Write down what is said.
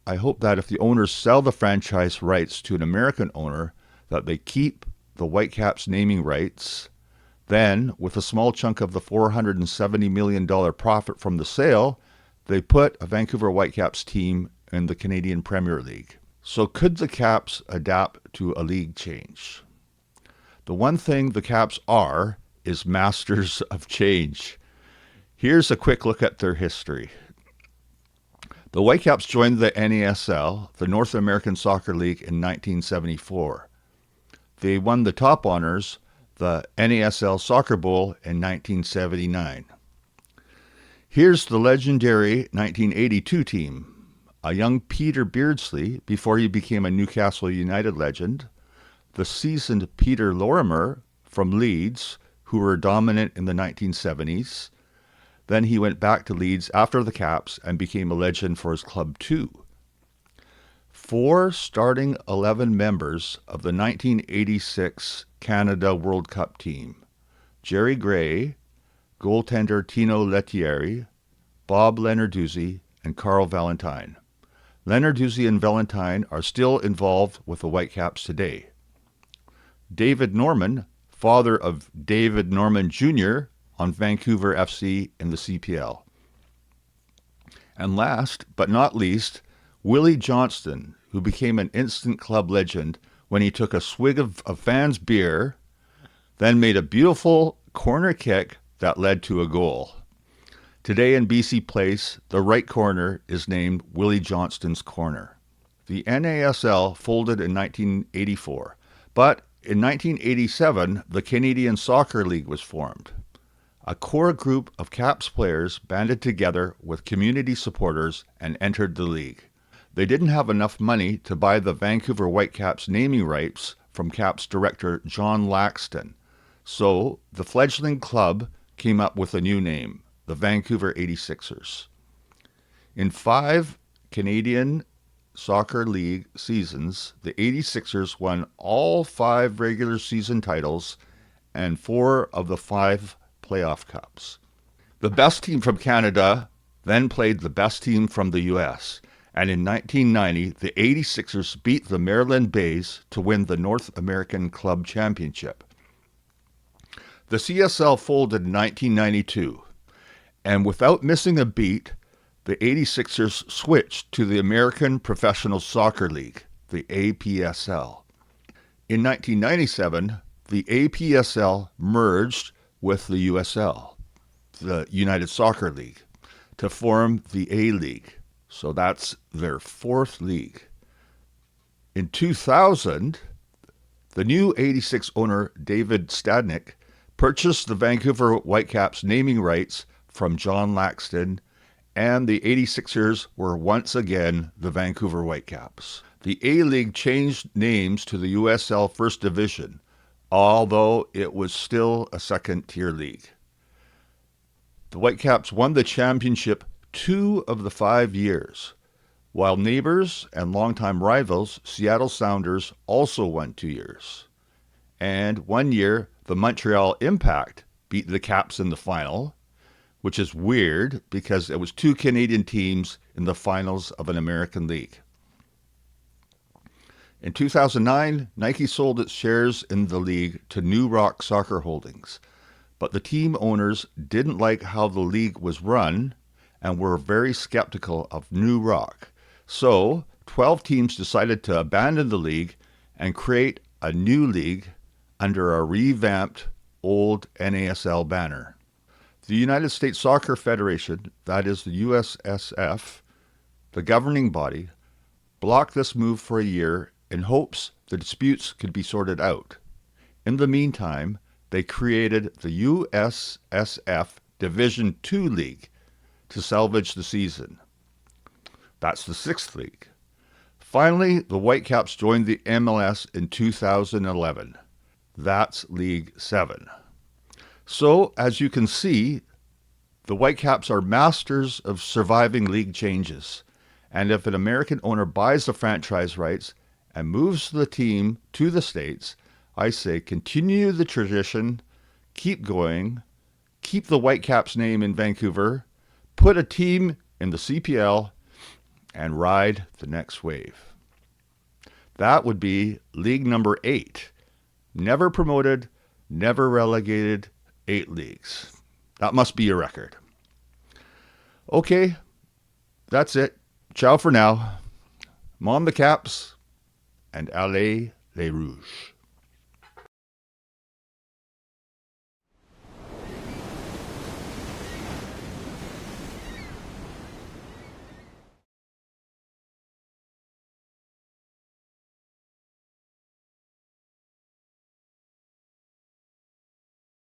I hope that if the owners sell the franchise rights to an American owner, that they keep the Whitecaps naming rights. Then, with a small chunk of the $470 million profit from the sale, they put a Vancouver Whitecaps team in the Canadian Premier League. So could the Caps adapt to a league change? The one thing the Caps are is masters of change. Here's a quick look at their history. The Whitecaps joined the NASL, the North American Soccer League, in 1974. They won the top honors, the NASL Soccer Bowl, in 1979. Here's the legendary 1982 team. A young Peter Beardsley before he became a Newcastle United legend, the seasoned Peter Lorimer from Leeds, who were dominant in the 1970s. Then he went back to Leeds after the Caps and became a legend for his club too. 4 starting 11 members of the 1986 Canada World Cup team: Jerry Gray, goaltender Tino Lettieri, Bob Lenarduzzi, and Carl Valentine. Lenarduzzi and Valentine are still involved with the Whitecaps today. David Norman, father of David Norman Jr. on Vancouver FC in the CPL. And last but not least, Willie Johnston, who became an instant club legend when he took a swig of a fan's beer, then made a beautiful corner kick that led to a goal. Today in BC Place, the right corner is named Willie Johnston's Corner. The NASL folded in 1984, but in 1987, the Canadian Soccer League was formed. A core group of Caps players banded together with community supporters and entered the league. They didn't have enough money to buy the Vancouver Whitecaps naming rights from Caps director John Laxton, so the fledgling club came up with a new name, the Vancouver 86ers. In 5 Canadian Soccer League seasons, the 86ers won all 5 regular season titles and 4 of the 5 playoff cups. The best team from Canada then played the best team from the U.S., and in 1990, the 86ers beat the Maryland Bays to win the North American Club Championship. The CSL folded in 1992, and without missing a beat, the 86ers switched to the American Professional Soccer League, the APSL. In 1997, the APSL merged with the USL, the United Soccer League, to form the A-League. So that's their 4th league. In 2000, the new 86 owner, David Stadnick, purchased the Vancouver Whitecaps naming rights from John Laxton, and the 86ers were once again the Vancouver Whitecaps. The A-League changed names to the USL First Division, although it was still a second-tier league. The Whitecaps won the championship 2 of the 5 years, while neighbors and longtime rivals, Seattle Sounders, also won 2 years. And 1 year, the Montreal Impact beat the Caps in the final, which is weird because it was 2 Canadian teams in the finals of an American league. In 2009, Nike sold its shares in the league to New Rock Soccer Holdings, but the team owners didn't like how the league was run and were very skeptical of New Rock. So 12 teams decided to abandon the league and create a new league under a revamped old NASL banner. The United States Soccer Federation, that is the USSF, the governing body, blocked this move for a year in hopes the disputes could be sorted out. In the meantime, they created the USSF Division II League to salvage the season. That's the 6th league. Finally, the Whitecaps joined the MLS in 2011. That's League 7. So, as you can see, the Whitecaps are masters of surviving league changes. And if an American owner buys the franchise rights and moves the team to the States, I say continue the tradition, keep going, keep the Whitecaps name in Vancouver, put a team in the CPL, and ride the next wave. That would be league number 8. Never promoted, never relegated, 8 leagues. That must be your record. Okay, that's it. Ciao for now. Mon the Caps, and allez les Rouges.